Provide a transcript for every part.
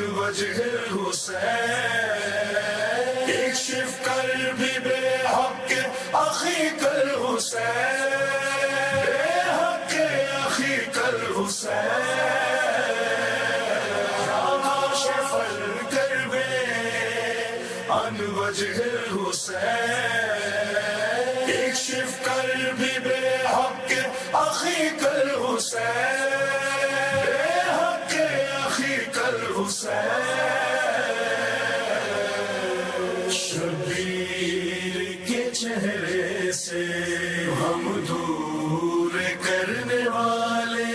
وجه الحسين اكشف قلبي بحق أخيك الحسين بحق أخيك الحسين يا كاشف الكرب عن وجه الحسين اكشف قلبي بحق أخيك الحسين بحق أخيك الحسين شبیر کے چہرے سے ہم دور کرنے والے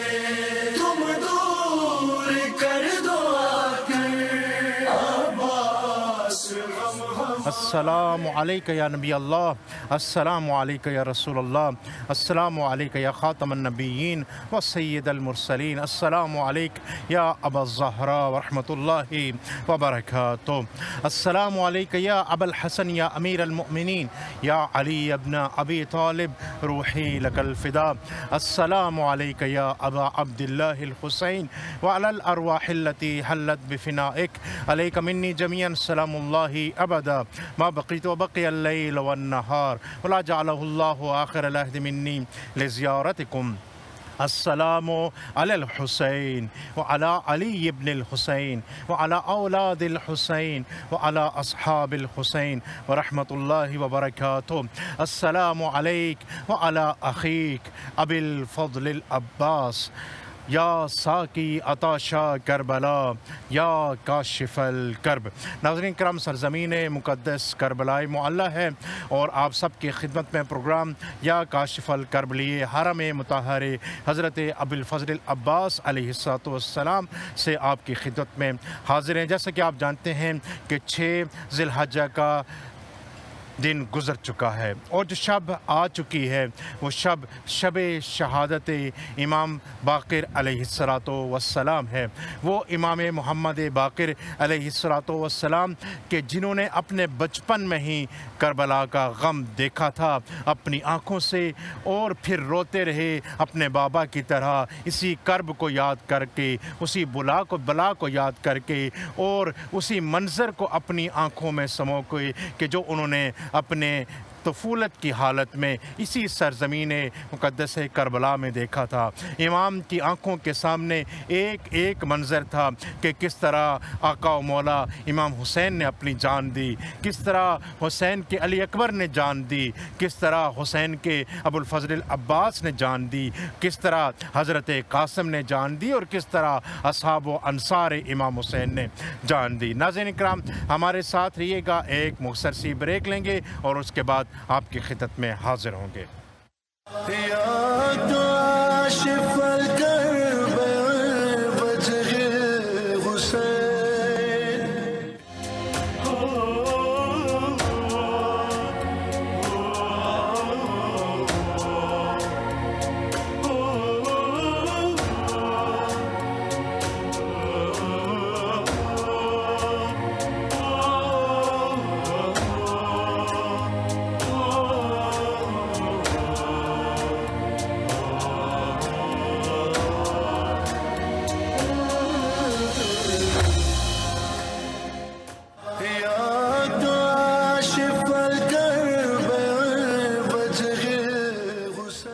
تم دور کر دو آ کر عباس غم ہم السلام علیکہ یا نبی اللہ، السلام علیکہ یا رسول اللہ، السلام علیکہ یا خاتم النبیین و سید المرسلین، السلام علیکہ یا ابا الزہراء ورحمۃ اللہ وبرکاتہ، السلام علیکہ یا ابا الحسن یا امیر المؤمنین یا علی ابن ابی طالب روحی لک الفدا، السلام علیکہ یا ابا عبداللہ الحسین وعلی الارواح التي حلت بفنائک، علیک منی جمیعا سلام اللہ ابدا ما بقیت وبقی اللیل والنہار ولا جعلہ اللہ آخر العہد منی لزیارتکم، السلام علی الحسین وعلی علی ابن الحسین وعلی اولاد الحسین وعلی اصحاب الحسین ورحمۃ اللہ وبرکاتہ، السلام علیک وعلی اخیک ابی الفضل العباس یا ساکی عطاشا کربلا یا کاشف الکرب۔ ناظرین کرام، سرزمین مقدس کربلائے معلیٰ ہے اور آپ سب کی خدمت میں پروگرام یا کاشف الکرب لیے حرم مطہر حضرت ابی الفضل العباس علیہ السلام سے آپ کی خدمت میں حاضر ہیں۔ جیسا کہ آپ جانتے ہیں کہ 6 ذی الحجہ کا دن گزر چکا ہے اور جو شب آ چکی ہے وہ شب شہادت امام باقر علیہ السلام ہے۔ وہ امام محمد باقر علیہ السلام کہ جنہوں نے اپنے بچپن میں ہی کربلا کا غم دیکھا تھا اپنی آنکھوں سے، اور پھر روتے رہے اپنے بابا کی طرح اسی کرب کو یاد کر کے، اسی بلا کو یاد کر کے، اور اسی منظر کو اپنی آنکھوں میں سمو کے کہ جو انہوں نے اپنے طفولت کی حالت میں اسی سرزمین مقدس کربلا میں دیکھا تھا۔ امام کی آنکھوں کے سامنے ایک ایک منظر تھا کہ کس طرح آقا و مولا امام حسین نے اپنی جان دی، کس طرح حسین کے علی اکبر نے جان دی، کس طرح حسین کے ابو الفضل العباس نے جان دی، کس طرح حضرت قاسم نے جان دی، اور کس طرح اصحاب و انصار امام حسین نے جان دی۔ ناظرین کرام، ہمارے ساتھ رہیے گا، ایک مختصر سی بریک لیں گے اور اس کے بعد آپ کی خدمت میں حاضر ہوں گے۔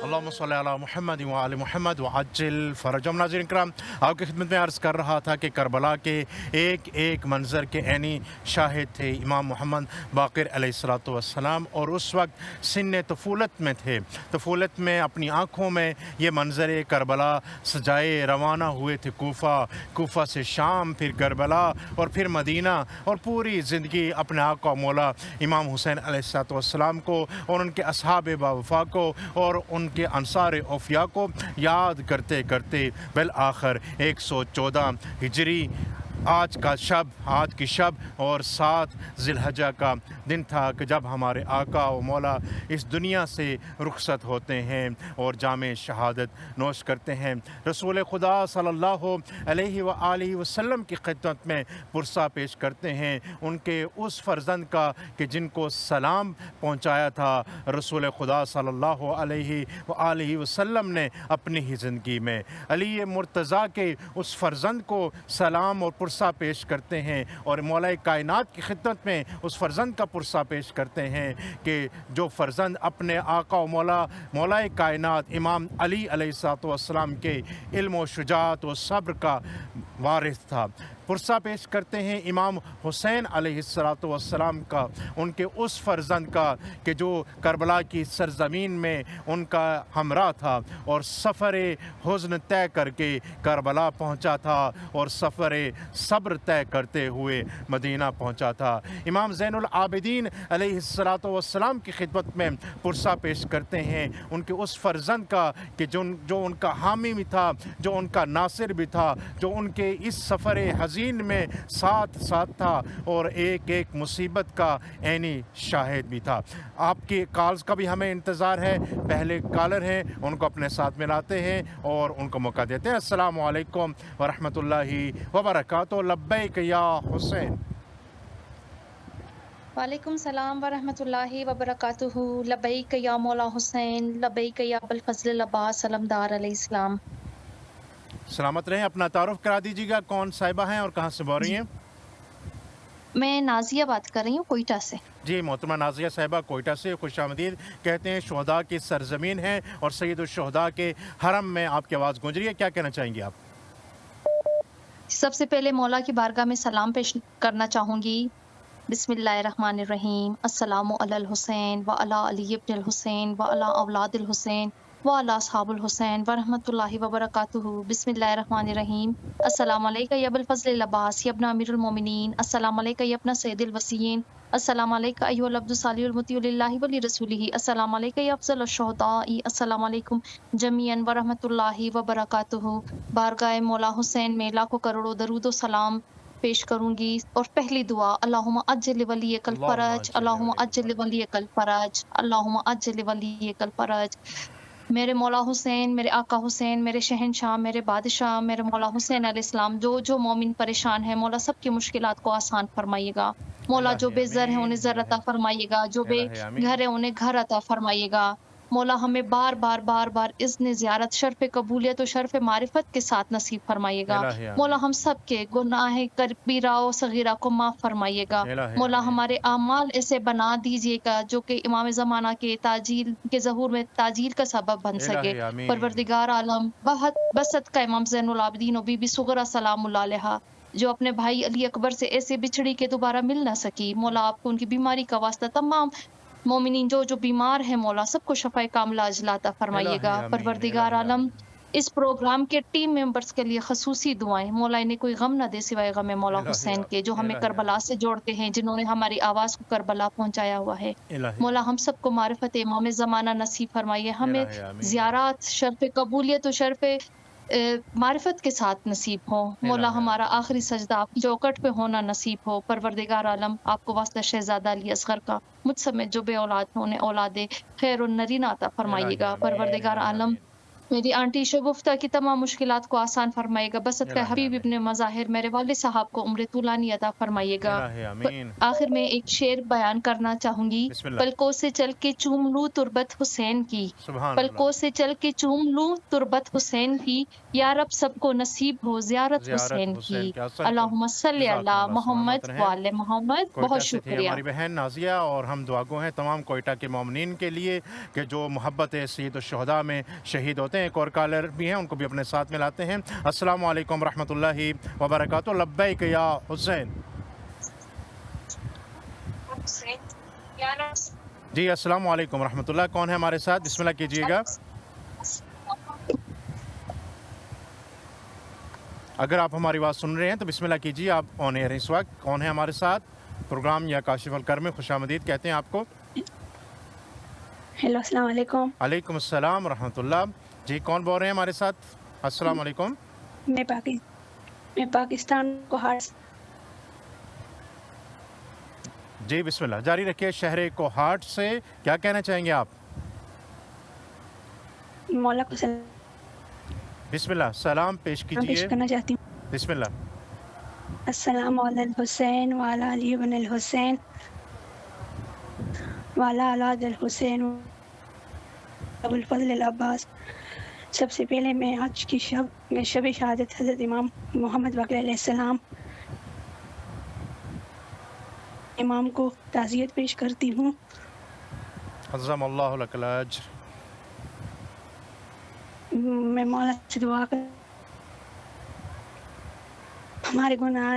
اللہم صلی علی محمد وآل محمد وعجل فرجہم۔ ناظرین کرام، آپ کی خدمت میں عرض کر رہا تھا کہ کربلا کے ایک ایک منظر کے عینی شاہد تھے امام محمد باقر علیہ السلام، اور اس وقت سن طفولت میں تھے۔ طفولت میں اپنی آنکھوں میں یہ منظر کربلا سجائے روانہ ہوئے تھے کوفہ سے شام، پھر کربلا اور پھر مدینہ، اور پوری زندگی اپنے آقا و مولا امام حسین علیہ السلام کو اور ان کے اصحاب باوفا کو اور ان کے انصار اوفیاء کو یاد کرتے کرتے بالآخر 114 ہجری آج کی شب اور 7 ذی الحجہ کا دن تھا کہ جب ہمارے آقا و مولا اس دنیا سے رخصت ہوتے ہیں اور جام شہادت نوش کرتے ہیں۔ رسول خدا صلی اللہ علیہ وآلہ وسلم کی خدمت میں پرسہ پیش کرتے ہیں ان کے اس فرزند کا کہ جن کو سلام پہنچایا تھا رسول خدا صلی اللہ علیہ وآلہ وسلم نے اپنی ہی زندگی میں۔ علی مرتضیٰ کے اس فرزند کو سلام اور پرسہ پرسہ پیش کرتے ہیں اور مولا کائنات کی خدمت میں اس فرزند کا پرسہ پیش کرتے ہیں کہ جو فرزند اپنے آقا و مولا کائنات امام علی علیہ السلام کے علم و شجاعت و صبر کا وارث تھا۔ پرسہ پیش کرتے ہیں امام حسین علیہ السلام کا، ان کے اس فرزند کا کہ جو کربلا کی سرزمین میں ان کا ہمراہ تھا اور سفر حزن طے کر کے کربلا پہنچا تھا اور سفر صبر طے کرتے ہوئے مدینہ پہنچا تھا۔ امام زین العابدین علیہ السلام کی خدمت میں پرسہ پیش کرتے ہیں ان کے اس فرزند کا کہ جو ان کا حامی بھی تھا، جو ان کا ناصر بھی تھا، جو ان کے اس سفر حزین میں ساتھ تھا اور ایک ایک مصیبت کا عینی شاہد بھی تھا۔ آپ کی کالز کا بھی ہمیں انتظار ہے۔ پہلے کالر ہیں، ان کو اپنے ساتھ ملاتے ہیں اور ان کو موقع دیتے ہیں۔ السلام علیکم ورحمۃ اللہ وبرکاتہ۔ لبیک یا حسین۔ وعلیکم السلام ورحمۃ اللہ وبرکاتہ۔ لبیک یا مولا حسین، لبیک یا ابوالفضل العباس علمدار علیہ السلام۔ سلامت رہیں۔ اپنا تعارف کرا دیجیے گا، کون صاحبہ ہیں اور کہاں سے بول رہی ہیں؟ میں نازیہ بات کر رہی ہوں کوئٹہ سے۔ جی محترمہ نازیہ صاحبہ کوئٹہ سے خوش آمدید کہتے ہیں۔ شہداء کی سرزمین ہے اور سید الشہداء کے حرم میں آپ کی آواز گونج رہی ہے، کیا کہنا چاہیں گی آپ؟ سب سے پہلے مولا کی بارگاہ میں سلام پیش کرنا چاہوں گی۔ بسم اللہ الرحمن الرحیم۔ السلام علی الحسین و علی علی ابن الحسین و علی اولاد الحسین و علی اصحاب الحسین ورحمۃ اللہ وبرکاتہ۔ بسم اللہ الرحمن الرحیم۔ السلام علیکہ یا ابوالفضل العباس یا ابن امیر المومنین، السلام علیکہ یا ابن سید الوصیین، السلام علیکہ ایھا العبد الصالح المطیع للہ ولرسولہ، السلام علیکہ یا افضل الشہداء، السلام علیکم جمیعاً ورحمۃ اللہ وبرکاتہ۔ بارگاہ مولا حسین میں لاکھوں کروڑوں درود و سلام پیش کروں گی اور پہلی دعا اللہم عجل ولیک الفرج، اللہم عجل ولیک الفرج، اللہم عجل ولیک الفرج۔ میرے مولا حسین، میرے آقا حسین، میرے شہنشاہ، میرے بادشاہ، میرے مولا حسین علیہ السلام، جو مومن پریشان ہے مولا سب کی مشکلات کو آسان فرمائیے گا۔ مولا جو بے زر ہیں انہیں زر عطا فرمائیے گا، جو بے گھر ہیں انہیں گھر عطا فرمائیے گا۔ مولا ہمیں بار بار اذن زیارت شرف قبولیت و شرف معرفت کے ساتھ نصیب فرمائیے گا۔ مولا ہم سب کے گناہ کبیرہ و صغیرہ کو معاف فرمائیے گا۔ مولا ہمارے اعمال ایسے بنا دیجیے گا جو کہ امام زمانہ کے تاجیل کے ظہور میں تاجیل کا سبب بن سکے۔ پروردگار عالم بسط کا امام زین العابدین و بی بی صغرا سلام اللہ علیہا جو اپنے بھائی علی اکبر سے ایسے بچھڑی کے دوبارہ مل نہ سکی، مولا آپ کو ان کی بیماری کا واسطہ تمام مومنین جو بیمار ہیں مولا سب کو شفاء کاملہ عاجلہ عطا فرمائیے گا۔ پروردگار عالم اس پروگرام کے ٹیم ممبرز کے لیے خصوصی دعائیں، مولا انہیں کوئی غم نہ دے سوائے غم مولا حسین کے، جو ہمیں کربلا سے جوڑتے ہیں، جنہوں نے ہماری آواز کو کربلا پہنچایا ہوا ہے۔ مولا ہم سب کو معرفت امام زمانہ نصیب فرمائیے، ہمیں زیارات شرف قبولیت و شرف معرفت کے ساتھ نصیب ہو۔ مولا ہمارا آخری سجدہ آپ کی چوکٹ پہ ہونا نصیب ہو۔ پروردگار عالم آپ کو واسطہ شہزادہ علی اصغر کا مجھ سمیت جو بے اولاد ہیں انہیں اولاد خیر و نرینہ عطا فرمائیے گا۔ پروردگار عالم میری آنٹی شگفتہ کی تمام مشکلات کو آسان فرمائے گا۔ بسط کا حبیب ابن مظاہر میرے والد صاحب کو عمر طولانی عطا فرمائیے گا۔ آخر میں ایک شعر بیان کرنا چاہوں گی۔ پلکوں سے چل کے چوم لوں تربت حسین کی، پلکوں سے چل کے چوم لوں تربت حسین کی، یا رب سب کو نصیب ہو زیارت حسین کی۔ اللہم صلی علی محمد وعلی محمد۔ بہت شکریہ ہماری بہن نازیہ، اور ہم دعا گو ہیں تمام کوئٹہ کے مومنین کے لیے کہ جو محبت سید الشہداء میں شہید ہوتے ہیں۔ ایک اور کالر بھی ہیں، ان کو بھی اپنے ساتھ ملاتے ہیں۔ السلام علیکم ورحمۃ اللہ وبرکاتہ۔ لبیک یا حسین۔ جی السلام علیکم ورحمۃ اللہ، کون ہے ہمارے ساتھ؟ بسم اللہ کیجیے گا۔ اگر آپ ہماری بات سن رہے ہیں تو بسم اللہ کیجیے، آپ آن ایئر ہیں اس وقت۔ کون ہے ہمارے ساتھ پروگرام یا کاشف الکرم میں؟ خوش آمدید کہتے ہیں آپ کو۔ ہیلو السلام علیکم۔ علیکم السلام ورحمۃ اللہ۔ جی کون بول رہے ہیں ہمارے ساتھ؟ السلام علیکم۔ میں پاکستان کوہاٹ۔ جی بسم اللہ جاری رکھیے۔ شہر کوہاٹ سے کیا کہنا چاہیں گے آپ؟ مولا کو سلام بسم اللہ سلام پیش پیش کیجیے۔ کرنا چاہتی ہوں۔ بسم اللہ۔ السلام علی الحسین وعلی علی بن الحسین وعلی اولاد الحسین ابوالفضل العباس۔ سب سے پہلے میں آج کی شب شہادت حضرت امام محمد باقر علیہ السلام امام کو تعزیت پیش کرتی ہوں۔ عظم اللہ لک الاجر۔ میں مولا سے دعا کر ہمارے گناہ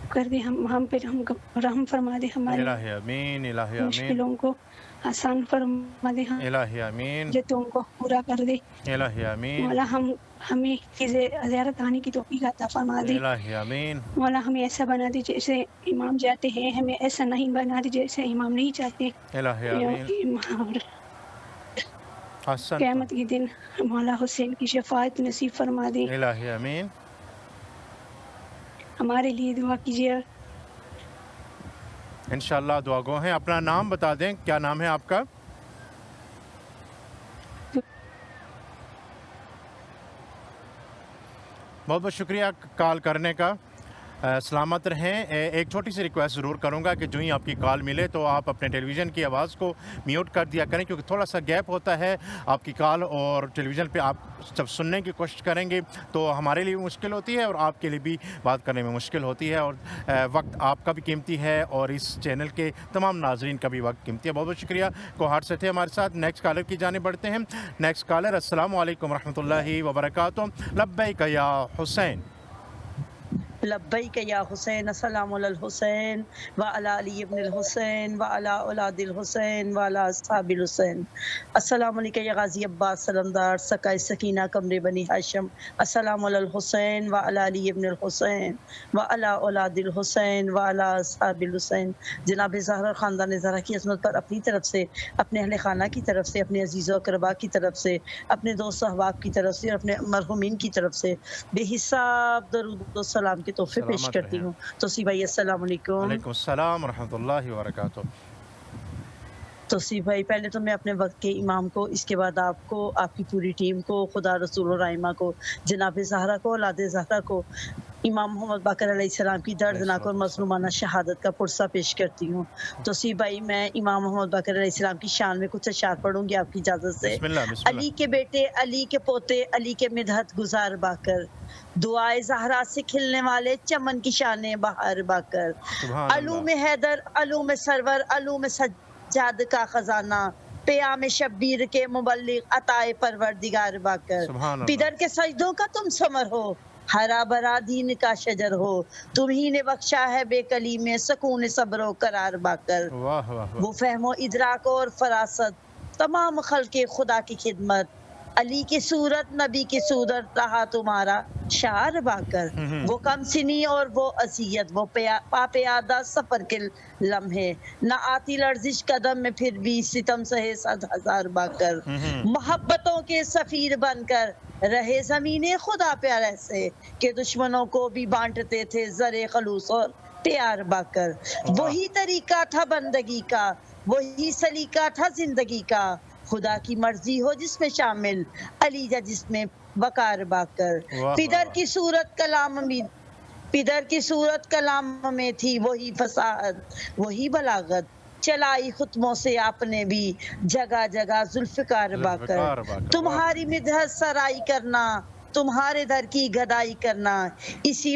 کر دے، ہم پہ رحم فرما دے، ہماری الہ آمین، الہ آمین، مشکلوں کو آسان فرما دے، الہ آمین، حاجتوں کو پورا کر دے۔ الہ آمین، مولا ہمیں زیارت آنے کی توفیق عطا فرما دے۔ الہ آمین، مولا ہمیں ایسا بنا دے جیسے امام چاہتے ہیں، ہمیں ایسا نہیں بنا دے جیسے امام نہیں چاہتے۔ الہ آمین۔ اور حسن، قیامت کے دن مولا حسین کی شفاعت نصیب فرما دے۔ الہ آمین۔ ہمارے لیے دعا کیجیے۔ انشاءاللہ دعا گو ہیں۔ اپنا نام بتا دیں، کیا نام ہے آپ کا؟ بہت بہت شکریہ کال کرنے کا، سلامت رہیں۔ ایک چھوٹی سی ریکویسٹ ضرور کروں گا کہ جو ہی آپ کی کال ملے تو آپ اپنے ٹیلی ویژن کی آواز کو میوٹ کر دیا کریں، کیونکہ تھوڑا سا گیپ ہوتا ہے آپ کی کال اور ٹیلی ویژن پہ۔ آپ جب سننے کی کوشش کریں گے تو ہمارے لیے بھی مشکل ہوتی ہے اور آپ کے لیے بھی بات کرنے میں مشکل ہوتی ہے، اور وقت آپ کا بھی قیمتی ہے اور اس چینل کے تمام ناظرین کا بھی وقت قیمتی ہے۔ بہت بہت شکریہ، کوہاٹ سے تھے ہمارے ساتھ۔ نیکسٹ کالر کی جانب بڑھتے ہیں۔ نیکسٹ کالر، السلام علیکم ورحمۃ اللہ وبرکاتہ۔ لبیک یا حسین۔ لبیک یا حسین، السلام علی الحسین وعلی علی ابن الحسین وعلی اولاد الحسین وعلی اصحاب الحسین۔ السلام علیکم یا غازی عباس سلمدار سکائے سکینہ کمر بنی ہاشم۔ السلام علی الحسین وعلی علی ابن الحسین وعلی اولاد الحسین وعلی اصحاب الحسین۔ جناب زہرا خاندان زہرا کی عظمت پر اپنی طرف سے، اپنے اہل خانہ کی طرف سے، اپنے عزیز و اقربا کی طرف سے، اپنے دوست احباب کی طرف سے اور اپنے مرحومین کی طرف سے بے حساب درود و سلام کے تحفے پیش سلامت کرتی رہیں۔ ہوں۔ توصیف بھائی السلام علیکم۔ وعلیکم السلام ورحمۃ اللہ وبرکاتہ۔ توصیف بھائی، پہلے تو میں اپنے وقت کے امام کو، اس کے بعد آپ کو، آپ کی پوری ٹیم کو، خدا رسول اور رائمہ کو، جناب زہرا کو، اولاد زہرا کو، امام محمد باقر علیہ السلام کی دردناک اور مظلومانہ شہادت کا پرسہ پیش کرتی ہوں۔ توصیف بھائی، میں امام محمد باقر علیہ السلام کی شان میں کچھ اشعار پڑھوں گی آپ کی اجازت سے۔ بسم اللہ، بسم علی کے بیٹے، علی کے پوتے، علی کے مدحت گزار باقر، دعائے زہرا سے کھلنے والے چمن کی شان بہار باقر، سبحان علوم اللہ، حیدر، علوم سرور، علوم سجاد کا خزانہ، پیام شبیر کے مبلغ عطائے پروردگار باقر، سبحان اللہ، پدر کے سجدوں کا تم ثمر ہو، ہرا بھرا دین کا شجر ہو، تمہیں نے بخشا ہے بے کلی میں سکون صبر و قرار باقر، واہ واہ وہ فہم و ادراک اور فراست تمام خلق خدا کی خدمت، علی کی صورت نبی کی صورت رہا تمہارا شعر باقر، وہ کم سنی اور وہ اذیت، وہ پاپیادہ سفر کے لمحے، نہ آتی لرزش قدم میں پھر بھی ستم سہے 100,000 باقر، محبتوں کے سفیر بن کر رہے زمین خدا پیارے سے، کہ دشمنوں کو بھی بانٹتے تھے زر خلوص اور پیار باقر، وہی طریقہ تھا بندگی کا، وہی سلیقہ تھا زندگی کا، خدا کی مرضی ہو جس میں شامل، علی جا جس میں وقار باقر، پدر کی صورت کلام میں تھی وہی فصاحت، وہی بلاغت، چلائی ختموں سے آپ نے بھی جگہ جگہ ذوالفقار باقر، تمہاری مدحت سرائی کرنا، تمہارے در کی گدائی کرنا، اسی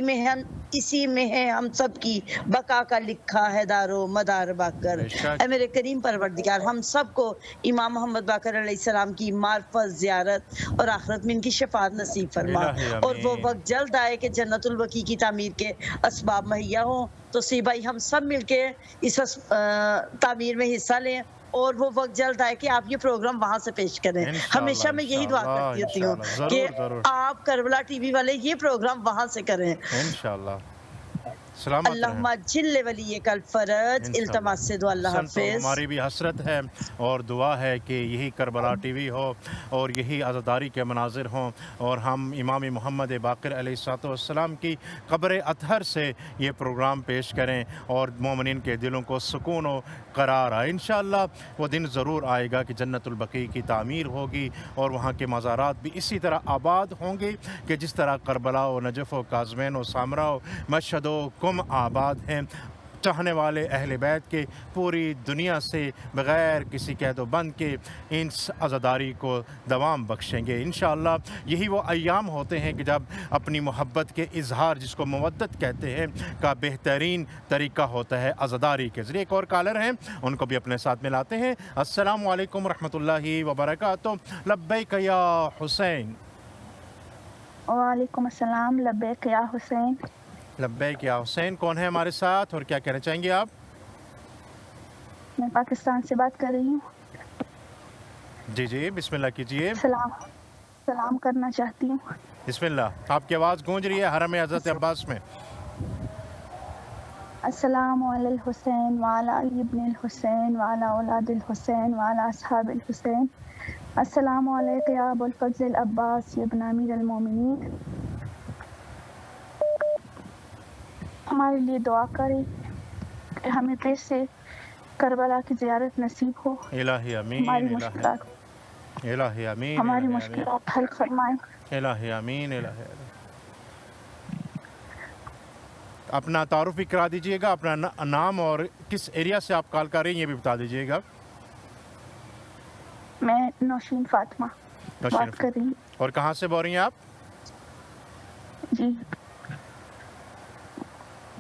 میں ہے ہم سب کی بقا کا لکھا ہے دار و مدار باقر۔ اے میرے کریم پروردگار، ہم سب کو امام محمد باقر علیہ السلام کی معرفت، زیارت اور آخرت میں ان کی شفاعت نصیب فرما، اور وہ وقت جلد آئے کہ جنت البقیع کی تعمیر کے اسباب مہیا ہوں۔ تو سی بھائی، ہم سب مل کے اس تعمیر میں حصہ لیں، اور وہ وقت جلد آئے کہ آپ یہ پروگرام وہاں سے پیش کریں۔ ہمیشہ میں یہی دعا کرتی ہوتی ہوں کہ آپ کربلا ٹی وی والے یہ پروگرام وہاں سے کریں انشاءاللہ۔ سلامت اللہم جل ولی کل فرج، التماس سے دعا۔ اللہ حافظ۔ ہماری بھی حسرت ہے اور دعا ہے کہ یہی کربلا ٹی وی ہو اور یہی عزاداری کے مناظر ہوں، اور ہم امام محمد باقر علیہ السلام کی قبر اطہر سے یہ پروگرام پیش کریں اور مومنین کے دلوں کو سکون و قرار آئے۔ انشاءاللہ وہ دن ضرور آئے گا کہ جنت البقیع کی تعمیر ہوگی اور وہاں کے مزارات بھی اسی طرح آباد ہوں گے کہ جس طرح کربلا و نجف و کاظمین و سامرا و مشہد و قم آباد ہیں۔ چاہنے والے اہل بیت کے پوری دنیا سے بغیر کسی قید و بند کے اس عزاداری کو دوام بخشیں گے انشاءاللہ۔ یہی وہ ایام ہوتے ہیں کہ جب اپنی محبت کے اظہار، جس کو مودت کہتے ہیں، کا بہترین طریقہ ہوتا ہے عزاداری کے ذریعے۔ ایک اور کالر ہیں، ان کو بھی اپنے ساتھ ملاتے ہیں۔ السلام علیکم ورحمۃ اللہ وبرکاتہ۔ لبیک یا حسین۔ وعلیکم السلام، لبیک یا حسین۔ لبیک یا حسین، کون ہے ہمارے ساتھ اور کیا کہنا چاہیں گے آپ؟ میں پاکستان سے بات کر رہی ہوں۔ جی جی بسم اللہ کیجیے۔ سلام کرنا چاہتی ہوں۔ بسم اللہ، آپ کی آواز گونج رہی ہے حرم حضرت عباس میں۔ السلام علی الحسین وعلی علی ابن الحسین وعلی اولاد الحسین وعلی اصحاب الحسین۔ السلام علیکم یا ابو الفضل العباس یا ابن امیر المومنین۔ ہمارے لیے دعا کریں کہ ہمیں پھر سے کربلا کی زیارت نصیب ہو۔ الہی امین، ہماری مشکلات الہی امین، ہماری الہی مشکلات حل فرمائیں۔ الہی امین، الہی امین۔ اپنا تعارف بھی کرا دیجئے گا، اپنا نام اور کس ایریا سے آپ کال کر رہی ہیں یہ بھی بتا دیجئے گا۔ میں نوشین فاطمہ بات کر رہی ہوں۔ اور کہاں سے بول رہی ہیں آپ؟ جی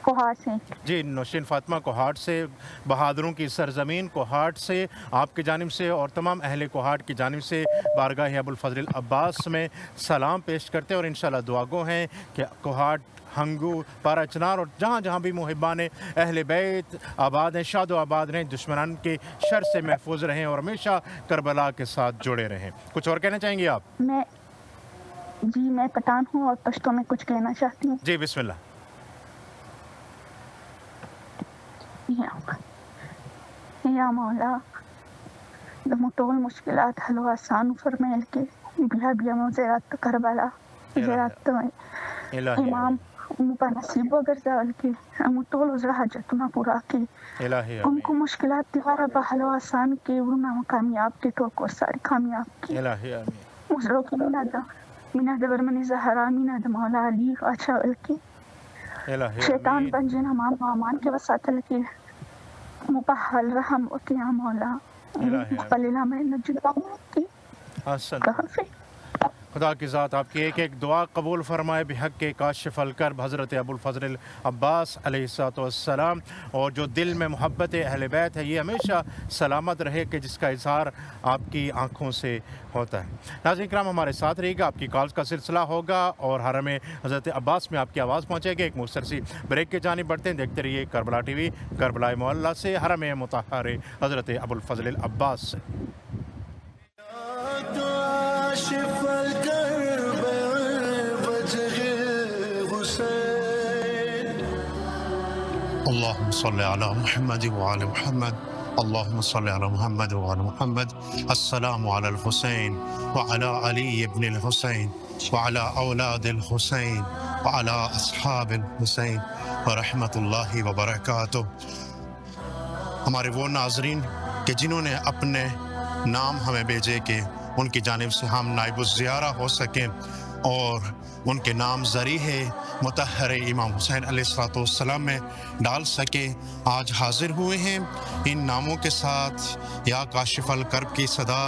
کوہاٹ سے۔ جی نوشین فاطمہ کوہاٹ سے، بہادروں کی سرزمین کوہاٹ سے آپ کی جانب سے اور تمام اہل کوہاٹ کی جانب سے بارگاہ ابو الفضل العباس میں سلام پیش کرتے ہیں، اور انشاءاللہ دعا گو ہیں کہ کوہاٹ، ہنگو، پارا چنار اور جہاں جہاں بھی محبان اہل بیت آباد ہیں، شاد و آباد رہیں، دشمنان کے شر سے محفوظ رہیں اور ہمیشہ کربلا کے ساتھ جڑے رہیں۔ کچھ اور کہنا چاہیں گے آپ؟ میں پٹھان ہوں اور پشتو میں کچھ کہنا چاہتی ہوں۔ جی بسم اللہ۔ یا مولا دمو ٹول مشکلات حل و آسان فرمیل کے بیا بیا مو زیارت کربلا زیارت امام امو پا نصیب وگرزال کے امو ٹول وزر حاجتنا پورا کے ام کو مشکلات دیوارا با حل و آسان کے ورنا کامیاب کے ٹوکو ساری کامیاب کے الہی آمین۔ مزرو کی مینا دا برمنی زہرا مینا دا مولا علی اچھا کے شیطان بنجن ہمان وامان کے وساتل کے مبحل رحم اکیا مولا مقبلنا میں نجدہ کی کافی۔ خدا کی ذات آپ کی ایک ایک دعا قبول فرمائے بحق کے کاشف الکرب حضرت ابو الفضل العباس علیہ السلام، اور جو دل میں محبت اہل بیت ہے یہ ہمیشہ سلامت رہے کہ جس کا اظہار آپ کی آنکھوں سے ہوتا ہے۔ ناظرین کرام ہمارے ساتھ رہے گا، آپ کی کالز کا سلسلہ ہوگا اور حرم حضرت عباس میں آپ کی آواز پہنچے گی۔ ایک مختصر سی بریک کے جانب بڑھتے ہیں، دیکھتے رہیے کربلا ٹی وی، کربلا معلیٰ سے، حرم مطہر حضرت ابو الفضل العباس سے۔ اللهم صل على محمد وعلى محمد، اللهم صل على محمد وعلى محمد۔ السلام على الحسين وعلى علي بن الحسين وعلى أولاد الحسين وعلى أصحاب الحسين ورحمة الله وبركاته۔ ہمارے وہ ناظرین کہ جنہوں نے اپنے نام ہمیں بھیجے کہ ان کی جانب سے ہم نائب الزیارہ ہو سکیں اور ان کے نام ذریعہ مطہر امام حسین علیہ السلام میں ڈال سکے، آج حاضر ہوئے ہیں ان ناموں کے ساتھ۔ یا کاشف الکرب کی صدا،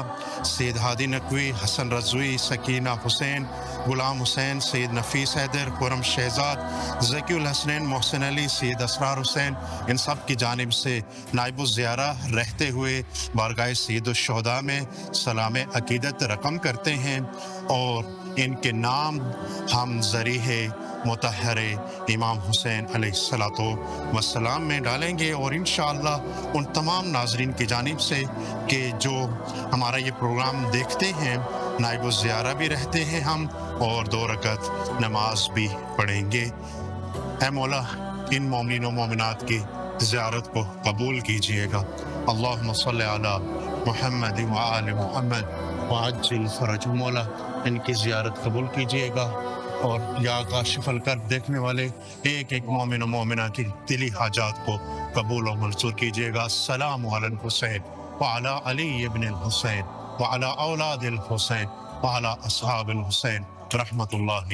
سید ہادی نقوی، حسن رضوی، سکینہ حسین، غلام حسین، سید نفیس حیدر، خرم شہزاد، ذکی الحسنین، محسن علی، سید اسرار حسین، ان سب کی جانب سے نائب الزیارہ رہتے ہوئے بارگاہ سید الشہداء میں سلام عقیدت رقم کرتے ہیں، اور ان کے نام ہم ذریعہ مطہر امام حسین علیہ السلام میں ڈالیں گے، اور انشاءاللہ ان تمام ناظرین کی جانب سے کہ جو ہمارا یہ پروگرام دیکھتے ہیں، نائب الزیارہ بھی رہتے ہیں ہم، اور 2 رکعت نماز بھی پڑھیں گے۔ اے مولا ان مومنین و مومنات کی زیارت کو قبول کیجئے گا۔ اللہم صلی علی محمد وآل محمد وعجل فرج۔ مولا ان کی زیارت قبول کیجئے گا، اور یا کاشف الکرب دیکھنے والے ایک ایک مومن و مومنہ کی دلی حاجات کو قبول و منظور کیجئے گا۔ السلام علی الحسین وعلی علی ابن الحسین وعلی اولاد الحسین وعلی اصحاب الحسین رحمت اللہ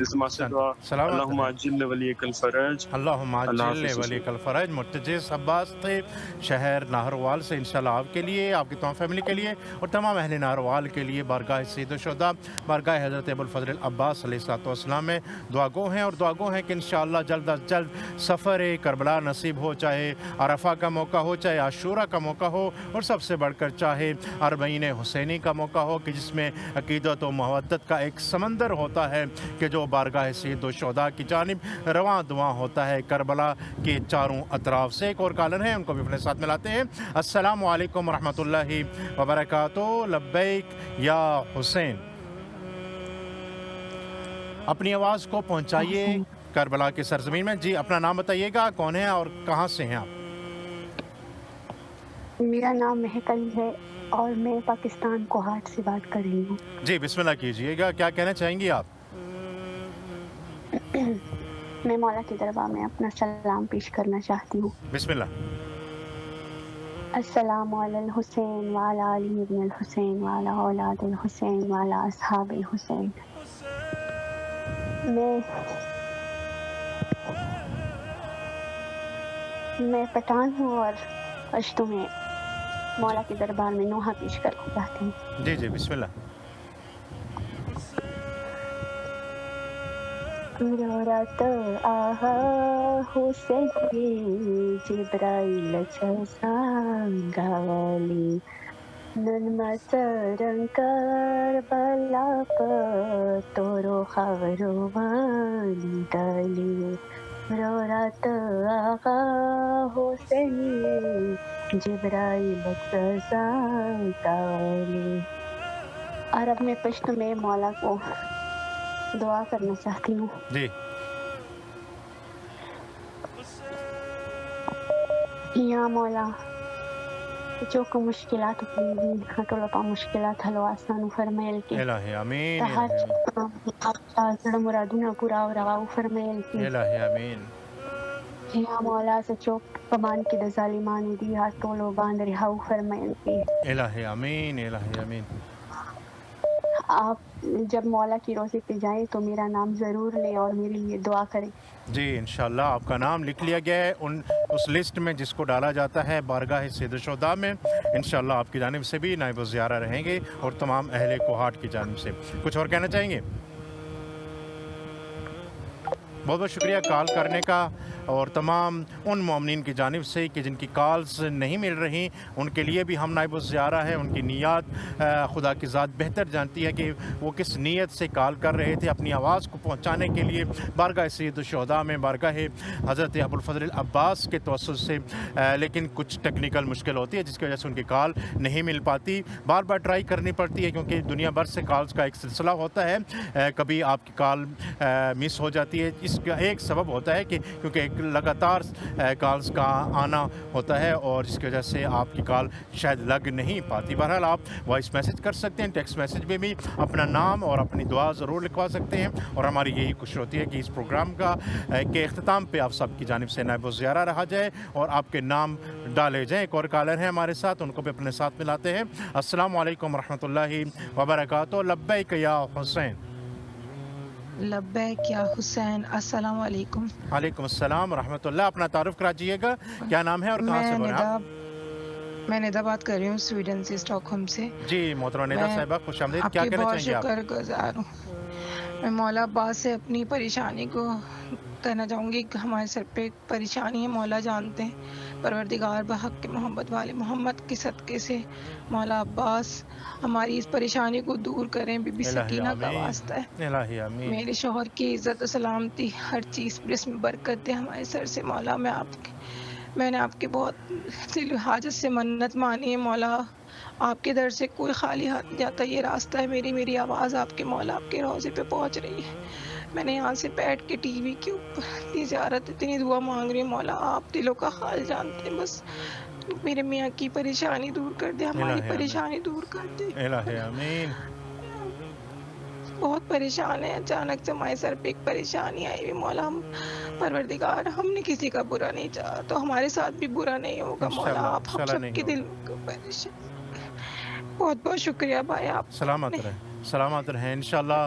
اس ماہ سے دعا اللہم عجل ولیک الفرج اللہم عجل ولیک الفرج مرتجز عباس تھے شہر نہروال سے انشاءاللہ آپ کے لیے، آپ کی تمام فیملی کے لیے اور تمام اہل نہروال کے لیے بارگاہ سید الشہداء بارگاہ حضرت ابوالفضل العباس علیہ السلام میں دعا گو ہیں، اور دعا گو ہیں کہ انشاءاللہ جلد از جلد سفر کربلا نصیب ہو، چاہے عرفہ کا موقع ہو، چاہے عاشورہ کا موقع ہو، اور سب سے بڑھ کر چاہے اربعین حسینی کا موقع ہو کہ جس میں عقیدت و محبت کا ایک سمندر ہوتا ہے کہ جو بارگاہ سید الشہداء کی جانب رواں دواں ہوتا ہے کربلا کے چاروں اطراف سے۔ ایک اور کالر ہیں، ان کو بھی اپنے ساتھ ملاتے ہیں۔ السلام علیکم ورحمۃ اللہ وبرکاتہ۔ لبیک یا حسین، اپنی آواز کو پہنچائیے کربلا کی سرزمین میں۔ جی اپنا نام بتائیے گا، کون ہیں اور کہاں سے ہیں آپ؟ میرا نام مہک علی ہے اور میں پاکستان کوہاٹ سے بات کر رہی ہوں۔ جی بسم اللہ کیجئے گا، کیا کہنا چاہیں گی آپ؟ میں مولا کی دربار میں اپنا سلام پیش کرنا چاہتی ہوں۔ بسم اللہ۔ السلام علی الحسین وعلی علی ابن الحسین وعلی اولاد الحسین وعلی اصحاب الحسین۔ میں پٹھان ہوں اور پشتو میں مولا کے دربار میں نوحہ پیش کرنا چاہتی ہوں۔ جی جی بسم اللہ۔ رورت آہا حسین جبرائیل چسانگالی ننما سرن کربلا پتورو خورو وانی دلی رورت آغا حسین جبرائیل چسانگالی۔ اور اب میں پشتو میں مولا کو دعا کرنا چاہتی ہوں۔ جی یا مولا جو کو مشکلات ہٹولا پا مشکلات حلو آسانو فرمائل کے الہی آمین تہاج مرادونا پورا و رواو فرمائل کے الہی آمین۔ یا مولا سچو پمان کی دظالمان دی ہٹولو باند رہاو فرمائل کے الہی آمین الہی آمین۔ آپ جب مولا کی روزے پہ جائیں تو میرا نام ضرور لیں اور میرے لیے دعا کریں۔ جی انشاءاللہ آپ کا نام لکھ لیا گیا ہے اس لسٹ میں جس کو ڈالا جاتا ہے بارگاہ سید الشہداء میں۔ انشاءاللہ آپ کی جانب سے بھی نائب الزیارہ رہیں گے اور تمام اہل کوہاٹ کی جانب سے۔ کچھ اور کہنا چاہیں گے؟ بہت بہت شکریہ کال کرنے کا، اور تمام ان مومنین کی جانب سے کہ جن کی کالز نہیں مل رہی ان کے لیے بھی ہم نائب الزیارہ ہیں۔ ان کی نیات خدا کی ذات بہتر جانتی ہے کہ وہ کس نیت سے کال کر رہے تھے، اپنی آواز کو پہنچانے کے لیے بارگاہ سید الشہداء میں بارگاہ حضرت ابوالفضل العباس کے توسط سے، لیکن کچھ ٹیکنیکل مشکل ہوتی ہے جس کی وجہ سے ان کی کال نہیں مل پاتی، بار بار ٹرائی کرنی پڑتی ہے کیونکہ دنیا بھر سے کالز کا ایک سلسلہ ہوتا ہے، کبھی آپ کی کال مس ہو جاتی ہے۔ اس کا ایک سبب ہوتا ہے کہ کیونکہ ایک لگاتار کالز کا آنا ہوتا ہے اور جس کی وجہ سے آپ کی کال شاید لگ نہیں پاتی۔ بہرحال آپ وائس میسج کر سکتے ہیں، ٹیکسٹ میسج میں بھی اپنا نام اور اپنی دعا ضرور لکھوا سکتے ہیں، اور ہماری یہی کوشش ہوتی ہے کہ اس پروگرام کے اختتام پہ آپ سب کی جانب سے نائب الزیارہ رہا جائے اور آپ کے نام ڈالے جائیں۔ ایک اور کالر ہیں ہمارے ساتھ، ان کو بھی اپنے ساتھ ملاتے ہیں۔ السلام علیکم ورحمۃ اللہ وبرکاتہ۔ لبیک یا حسین۔ لبیک یا حسین، السلام علیکم۔ وعلیکم السلام ورحمۃ اللہ۔ اپنا تعارف کراجیے گا، کیا نام ہے اور کہاں سے بول رہے ہیں؟ میں ندا بات کر رہی ہوں سویڈن سے، اسٹاک ہوم سے۔ جی محترمہ ندا صاحبہ خوش آمدید، کیا کہنا چاہیں گے آپ؟ بہت شکر گزار ہوں۔ میں مولا عباس سے اپنی پریشانی کو کہنا چاہوں گی کہ ہمارے سر پہ پریشانی ہے، مولا جانتے ہیں، پروردگار بحق کے محمد والے محمد کے صدقے سے مولا عباس ہماری اس پریشانی کو دور کریں۔ بی بی سکینہ کا واسطہ ہے، الہی آمین۔ میرے شوہر کی عزت و سلامتی ہر چیز پر اس میں برکت دے ہمارے سر سے مولا۔ میں نے آپ کے بہت دل حاجت سے منت مانی ہے مولا، آپ کے در سے کوئی خالی ہاتھ نہیں جاتا، یہ راستہ ہے میری آواز آپ کے مولا آپ کے روضے پہ پہنچ رہی ہے۔ میں نے یہاں سے بیٹھ کے ٹی وی کے اوپر اتنی زیارت اتنی دعا مانگ رہی ہوں مولا، آپ دلوں کا حال جانتے ہیں، بس میرے میاں کی پریشانی دور کر دے، ہماری پریشانی دور کر دے۔ الہی آمین۔ بہت پریشان ہیں، اچانک سے ہمارے سر پہ ایک پریشانی آئی ہوئی مولا، ہم پروردگار ہم نے کسی کا برا نہیں چاہا تو ہمارے ساتھ بھی برا نہیں ہوگا مولا، آپ ہم سب کے دل کو پریشان۔ بہت بہت شکریہ بھائی، آپ سلامت رہیں، سلامت رہیں۔ انشاءاللہ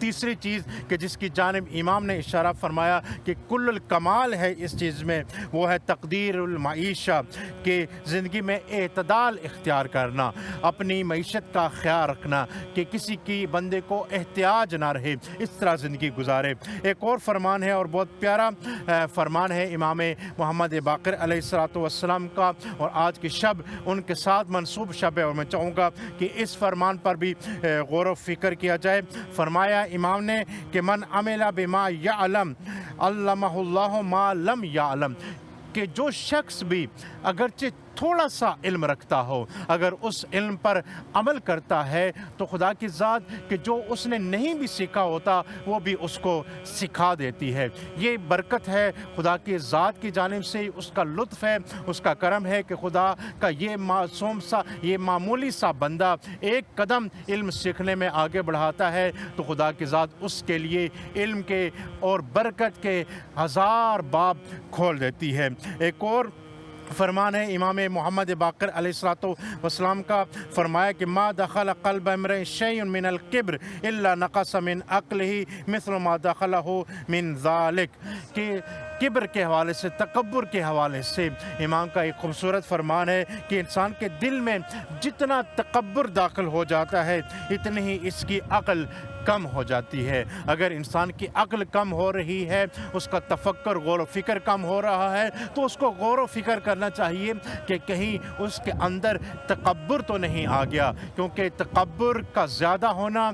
تیسری چیز کہ جس کی جانب امام نے اشارہ فرمایا کہ کل الکمال ہے اس چیز میں، وہ ہے تقدیر المعیشہ، کہ زندگی میں اعتدال اختیار کرنا، اپنی معیشت کا خیال رکھنا کہ کسی کی بندے کو احتیاج نہ رہے، اس طرح زندگی گزارے۔ ایک اور فرمان ہے اور بہت پیارا فرمان ہے امام محمد باقر علیہ السلام کا، اور آج کی شب ان کے ساتھ منسوب شب ہے، اور میں چاہوں گا کہ اس فرمان پر بھی غور و فکر کیا جائے۔ فرمایا امام نے کہ من عمل بما یعلم علمہ اللہ ما لم یعلم، کہ جو شخص بھی اگرچہ تھوڑا سا علم رکھتا ہو، اگر اس علم پر عمل کرتا ہے تو خدا کی ذات کہ جو اس نے نہیں بھی سیکھا ہوتا وہ بھی اس کو سکھا دیتی ہے۔ یہ برکت ہے خدا کی ذات کی جانب سے، اس کا لطف ہے، اس کا کرم ہے کہ خدا کا یہ معصوم سا، یہ معمولی سا بندہ ایک قدم علم سیکھنے میں آگے بڑھاتا ہے تو خدا کی ذات اس کے لیے علم کے اور برکت کے 1000 باب کھول دیتی ہے۔ ایک اور فرمان ہے امام محمد باقر علیہ السلام کا، فرمایا کہ ما دخل قلب امرئ شیء من الکبر الا نقص من عقلہ مثل ما دخلہ من ذلک، کہ کبر کے حوالے سے، تکبر کے حوالے سے امام کا ایک خوبصورت فرمان ہے کہ انسان کے دل میں جتنا تکبر داخل ہو جاتا ہے اتنی ہی اس کی عقل کم ہو جاتی ہے۔ اگر انسان کی عقل کم ہو رہی ہے، اس کا تفکر غور و فکر کم ہو رہا ہے، تو اس کو غور و فکر کرنا چاہیے کہ کہیں اس کے اندر تکبر تو نہیں آ گیا، کیونکہ تکبر کا زیادہ ہونا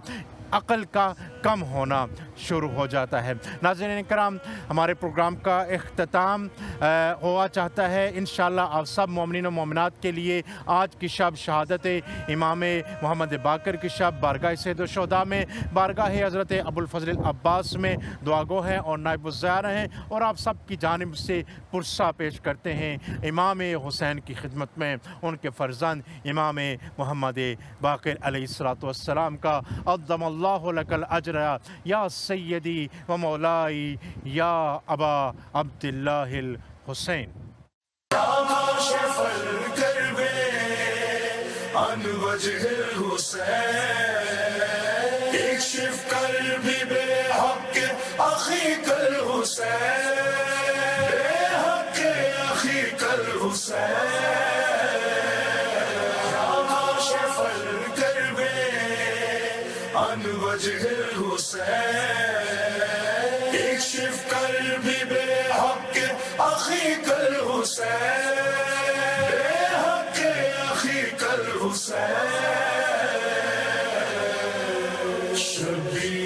عقل کا کم ہونا شروع ہو جاتا ہے۔ ناظرین کرام، ہمارے پروگرام کا اختتام ہوا چاہتا ہے انشاءاللہ آپ سب مومنین و مومنات کے لیے آج کی شب شہادت امام محمد باقر کی شب بارگاہ سید الشہداء میں، بارگاہ حضرت ابوالفضل العباس میں دعا گو ہیں اور نائب الزیارہ ہیں، اور آپ سب کی جانب سے پرسہ پیش کرتے ہیں امام حسین کی خدمت میں، ان کے فرزند امام محمد باقر علیہ السلام کا عظم اللہ لک الاجر یا سیدی و مولائی یا ابا عبداللہ الحسین۔ عن وجه الحسين اكشف قلبي بحق أخيك الحسين، بحق أخيك الحسين، يا كاشف الكرب عن وجه الحسين اكشف قلبي بحق أخيك الحسين، حسین، شبیر